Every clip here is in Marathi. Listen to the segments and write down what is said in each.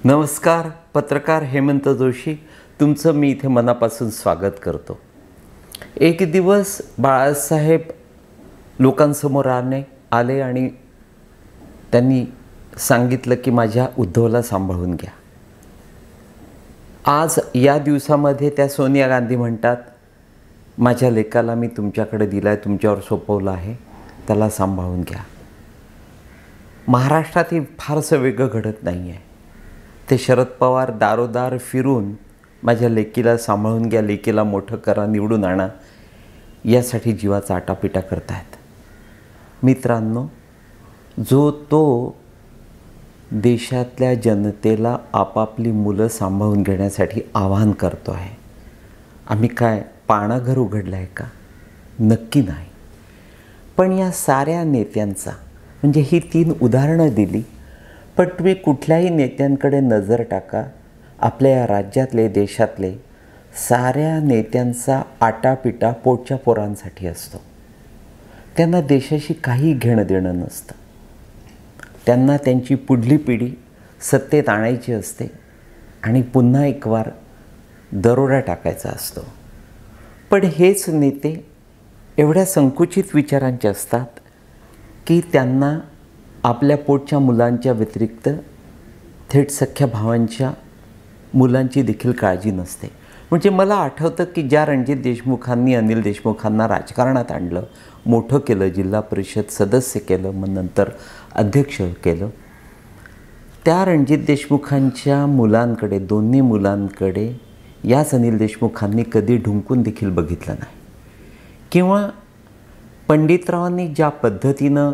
नमस्कार, पत्रकार हेमंत जोशी तुमचं मी इथे मनापासून स्वागत करतो. एक दिवस बाळासाहेब लोकांसमोर आले आणि त्यांनी सांगितलं की माझ्या उद्धवला सांभाळून घ्या. आज या दिवसामध्ये त्या सोनिया गांधी म्हणतात, माझ्या लेकाला मी तुमच्याकडे दिला आहे, तुमच्यावर सोपवलं आहे, त्याला सांभाळून घ्या. महाराष्ट्रात फारसं वेगळं घडत नाही आहे. ते शरद पवार दारोदार फिरून माझ्या लेकीला सांभाळून घ्या, लेकीला मोठं करा, निवडून आणा, यासाठी जीवाचा आटापिटा करत आहेत. मित्रांनो, जो तो देशातल्या जनतेला आपापली मुलं सांभाळून घेण्यासाठी आवाहन करतो आहे, आम्ही काय पाळणाघर उघडलं आहे का? नक्की नाही. पण या साऱ्या नेत्यांचा, म्हणजे ही 3 उदाहरणं दिली, पण तुम्ही कुठल्याही नेत्यांकडे नजर टाका, आपल्या या राज्यातले देशातले साऱ्या नेत्यांचा आटापिटा पोटच्या पोरांसाठी असतो. त्यांना देशाशी काही घेणं देणं नसतं. त्यांना त्यांची पुढली पिढी सत्तेत आणायची असते आणि पुन्हा एक वार दरोडा टाकायचा असतो. पण हेच नेते एवढ्या संकुचित विचारांचे असतात की त्यांना आपल्या पोटच्या मुलांच्या व्यतिरिक्त थेट सख्या भावांच्या मुलांची देखील काळजी नसते. म्हणजे मला आठवतं की ज्या रणजित देशमुखांनी अनिल देशमुखांना राजकारणात आणलं, मोठं केलं, जिल्हा परिषद सदस्य केलं, मग नंतर अध्यक्ष केलं, त्या रणजित देशमुखांच्या मुलांकडे, दोन्ही मुलांकडे याच अनिल देशमुखांनी कधी ढुंकून देखील बघितलं नाही. किंवा पंडितरावांनी ज्या पद्धतीनं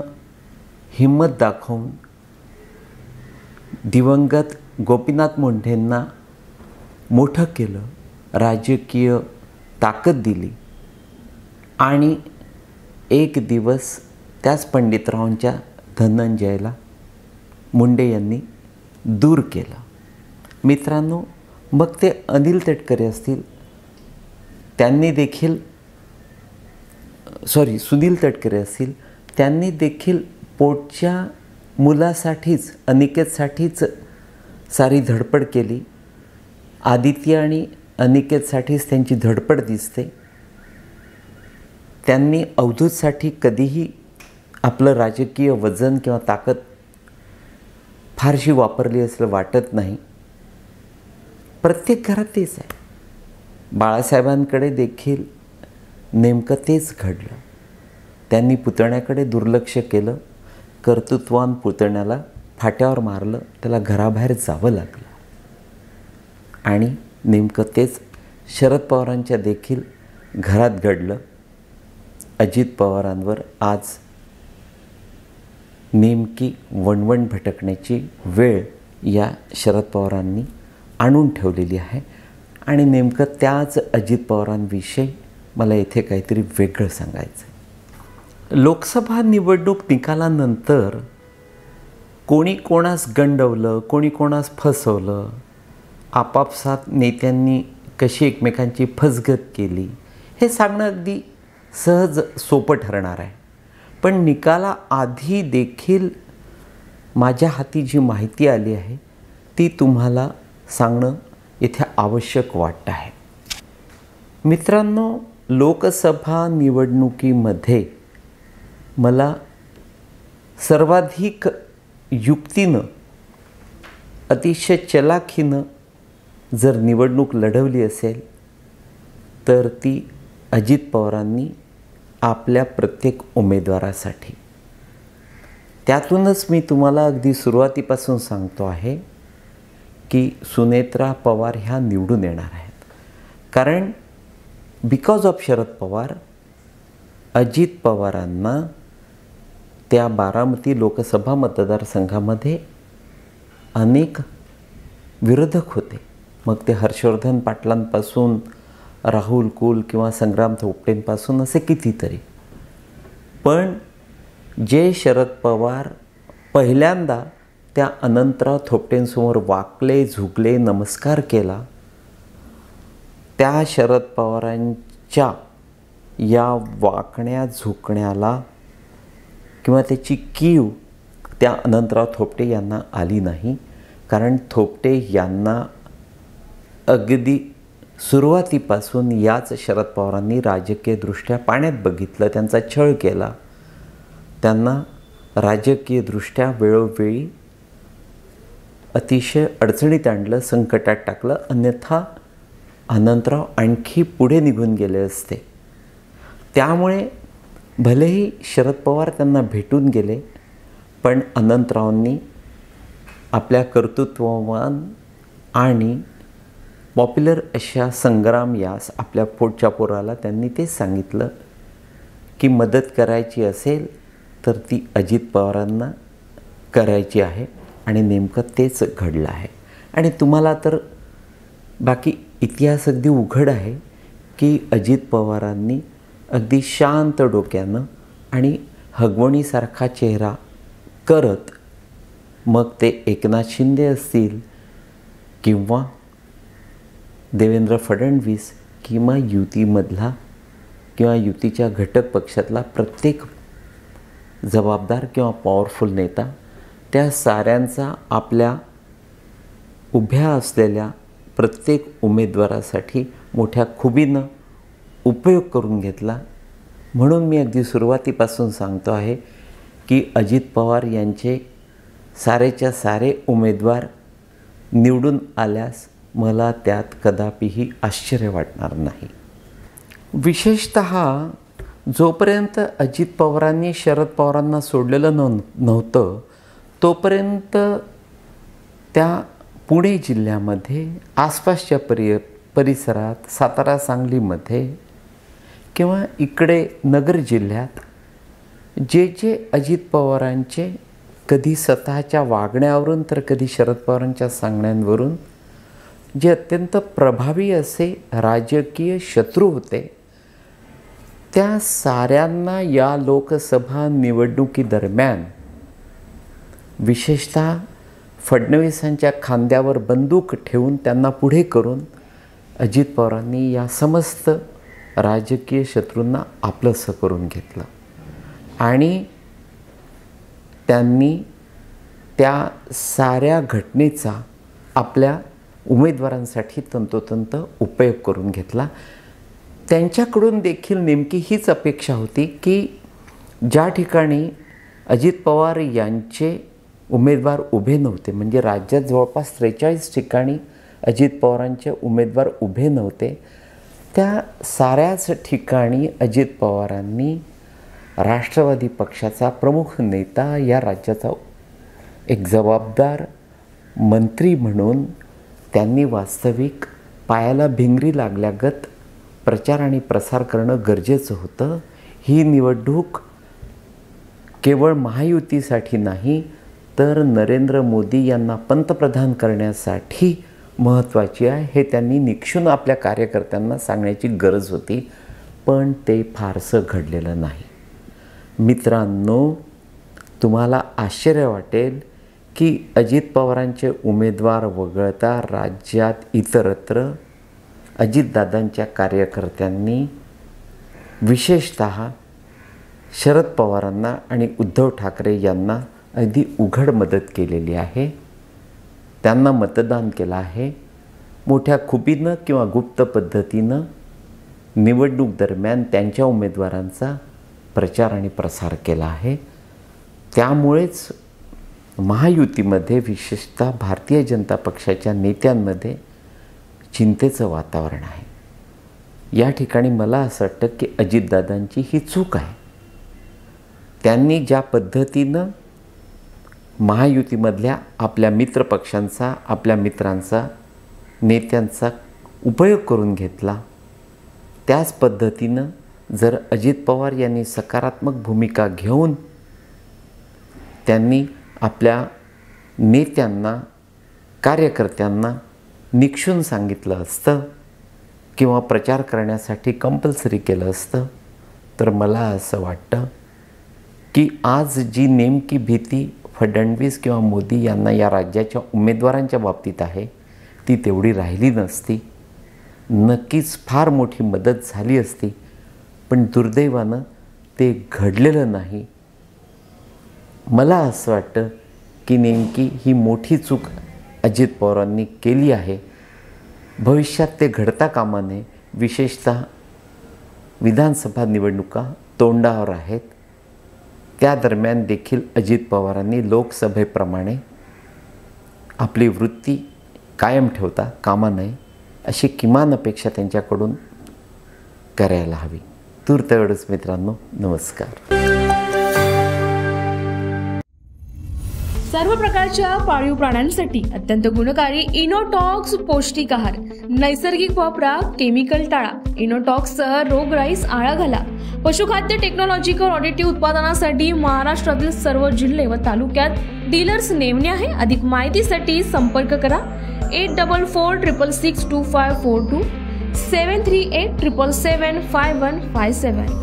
हिम्मत दाखवून दिवंगत गोपीनाथ मुंडेंना मोठं केलं, राजकीय ताकद दिली आणि एक दिवस त्याच पंडितरावांच्या धनंजयला मुंडे यांनी दूर केलं. मित्रांनो, मग ते अनिल तटकरे असतील, त्यांनी देखील सुनील तटकरे असतील, त्यांनी देखील पोटच्या मुलासाठीच, अनिकेतसाठीच सारी धडपड केली. आदित्य आणि अनिकेतसाठीच त्यांची धडपड दिसते. त्यांनी अवधूतसाठी कधीही आपलं राजकीय वजन किंवा ताकद फारशी वापरली असं वाटत नाही. प्रत्येक घरात तेच आहे. बाळासाहेबांकडे देखील नेमकं तेच घडलं. त्यांनी पुतण्याकडे दुर्लक्ष केलं, कर्तृत्वान पुतण्याला फाट्यावर मारलं, त्याला घराबाहेर जावं लागलं. आणि नेमकं तेच शरद पवारांच्या देखील घरात घडलं. अजित पवारांवर आज नेमकी वणवण भटकण्याची वेळ या शरद पवारांनी आणून ठेवलेली आहे. आणि नेमकं त्याच अजित पवारांविषयी मला इथे काहीतरी वेगळं सांगायचं आहे. लोकसभा निवडणूक निकालानंतर कोणी कोणास गंडवलं, कोणी कोणास फसवलं, आपापसात नेत्यांनी कशी एकमेकांची फसगत केली, हे सांगणं अगदी सहज सोपं ठरणार आहे. पण निकाला आधी देखील माझ्या हाती जी माहिती आली आहे ती तुम्हाला सांगणं इथे आवश्यक वाटतं आहे. मित्रांनो, लोकसभा निवडणुकीमध्ये मला सर्वाधिक युक्तीनं, अतिशय चलाखीनं जर निवडणूक लढवली असेल तर ती अजित पवारांनी आपल्या प्रत्येक उमेदवारासाठी. त्यातूनच मी तुम्हाला अगदी सुरुवातीपासून सांगतो आहे की सुनेत्रा पवार ह्या निवडून येणार आहेत. कारण बिकॉज ऑफ शरद पवार, अजित पवारांना त्या बारामती लोकसभा मतदारसंघामध्ये अनेक विरोधक होते. मग ते हर्षवर्धन पाटलांपासून राहुल कुल किंवा संग्राम थोपटेंपासून असे कितीतरी. पण जे शरद पवार पहिल्यांदा त्या अनंतराव थोपटेंसमोर वाकले, झुकले, नमस्कार केला, त्या शरद पवारांच्या या वाकण्या झुकण्याला किंवा त्याची कीव त्या अनंतराव थोपटे यांना आली नाही. कारण थोपटे यांना अगदी सुरुवातीपासून याच शरद पवारांनी राजकीयदृष्ट्या पाण्यात बघितलं, त्यांचा छळ केला, त्यांना राजकीयदृष्ट्या वेळोवेळी अतिशय अडचणीत आणलं, संकटात टाकलं. अन्यथा अनंतराव आणखी पुढे निघून गेले असते. त्यामुळे भलेही शरद पवार त्यांना भेटून गेले, पण अनंतरावांनी आपल्या कर्तृत्ववान आणि पॉप्युलर अशा संग्राम यास आपल्या पोटच्या पोराला त्यांनी ते सांगितलं की मदत करायची असेल तर ती अजित पवारांना करायची आहे. आणि नेमकं तेच घडलं आहे. आणि तुम्हाला तर बाकी इतिहास अगदी उघड आहे की अजित पवारांनी अगदी शांत डोक्यानं आणि हगवणीसारखा चेहरा करत, मग ते एकनाथ शिंदे असतील किंवा देवेंद्र फडणवीस किंवा युतीमधला किंवा युतीच्या घटक पक्षातला प्रत्येक जबाबदार किंवा पॉवरफुल नेता, त्या साऱ्यांचा आपल्या उभ्या असलेल्या प्रत्येक उमेदवारासाठी मोठ्या खुबीनं उपयोग करून घेतला. म्हणून मी अगदी सुरुवातीपासून सांगतो आहे की अजित पवार यांचे सारेच्या सारे उमेदवार निवडून आल्यास मला त्यात कदापिही आश्चर्य वाटणार नाही. विशेषतः जोपर्यंत अजित पवारांनी शरद पवारांना सोडलेलं नव्हतं तोपर्यंत त्या पुणे जिल्ह्यामध्ये आसपासच्या परिसरात, सातारा सांगलीमध्ये किंवा इकडे नगर जिल्ह्यात जे अजित पवारांचे कधी स्वतःच्या वागण्यावरून तर कधी शरद पवारांच्या सांगण्यांवरून जे अत्यंत प्रभावी असे राजकीय शत्रू होते, त्या साऱ्यांना या लोकसभा निवडणुकीदरम्यान विशेषतः फडणवीसांच्या खांद्यावर बंदूक ठेवून त्यांना पुढे करून अजित पवारांनी या समस्त राजकीय शत्रूंना आपलंसं करून घेतलं. आणि त्यांनी त्या साऱ्या घटनेचा आपल्या उमेदवारांसाठी तंतोतंत उपयोग करून घेतला. त्यांच्याकडून देखील नेमकी हीच अपेक्षा होती की ज्या ठिकाणी अजित पवार यांचे उमेदवार उभे नव्हते, म्हणजे राज्यात जवळपास 43 ठिकाणी अजित पवारांचे उमेदवार उभे नव्हते, त्या साऱ्याच ठिकाणी अजित पवारांनी राष्ट्रवादी पक्षाचा प्रमुख नेता, या राज्याचा एक जबाबदार मंत्री म्हणून त्यांनी वास्तविक पायाला भिंगरी लागल्यागत प्रचार आणि प्रसार करणं गरजेचं होतं. ही निवडणूक केवळ महायुतीसाठी नाही तर नरेंद्र मोदी यांना पंतप्रधान करण्यासाठी महत्त्वाची आहे, हे त्यांनी निक्षून आपल्या कार्यकर्त्यांना सांगण्याची गरज होती. पण ते फारसं घडलेलं नाही. मित्रांनो, तुम्हाला आश्चर्य वाटेल की अजित पवारांचे उमेदवार वगळता राज्यात इतरत्र अजितदादांच्या कार्यकर्त्यांनी विशेषतः शरद पवारांना आणि उद्धव ठाकरे यांना अगदी उघड मदत केलेली आहे. त्यांना मतदान केलं आहे. मोठ्या खुबीनं किंवा गुप्त पद्धतीनं निवडणूक दरम्यान त्यांच्या उमेदवारांचा प्रचार आणि प्रसार केला आहे. त्यामुळेच महायुतीमध्ये विशेषतः भारतीय जनता पक्षाच्या नेत्यांमध्ये चिंतेचं वातावरण आहे. या ठिकाणी मला असं वाटतं की अजितदादांची ही चूक आहे. त्यांनी ज्या पद्धतीनं महायुतीमधल्या आपल्या मित्रपक्षांचा, आपल्या मित्रांचा, नेत्यांचा उपयोग करून घेतला, त्याच पद्धतीनं जर अजित पवार यांनी सकारात्मक भूमिका घेऊन त्यांनी आपल्या नेत्यांना, कार्यकर्त्यांना निक्षून सांगितलं असतं किंवा प्रचार करण्यासाठी कंपल्सरी केलं असतं, तर मला असं वाटतं की आज जी नेमकी भीती फडणवीस किंवा मोदी यांना या राज्याच्या उमेदवारांच्या बाबतीत आहे ती तेवढी राहिली नसती. नक्कीच फार मोठी मदत झाली असती, पण दुर्दैवानं ते घडलेलं नाही. मला असं वाटतं की नेमकी ही मोठी चूक अजित पवारांनी केली आहे. भविष्यात ते घडता कामा नये. विशेषतः विधानसभा निवडणुका तोंडावर आहेत. त्या दरम्यान देखील अजित पवारांनी लोकसभेप्रमाणे आपली वृत्ती कायम ठेवता कामा नये अशी किमान अपेक्षा त्यांच्याकडून करायला हवी. तूर्त एवढंच मित्रांनो. नमस्कार. सर्व प्रकारच्या पाळीव प्राण्यांसाठी अत्यंत गुणकारी इनोटॉक्स पौष्टिक आहार. नैसर्गिक वापरा, केमिकल टाळा. इनोटॉक्स सह रोगराईस आळा घाला. पशुखाद्य टेक्नॉलॉजिकल ऑडिटिव्ह उत्पादनासाठी महाराष्ट्रातील सर्व जिल्हे व तालुक्यात डीलर्स नेमणे आहे. अधिक माहितीसाठी संपर्क करा 8446625542 73877755157.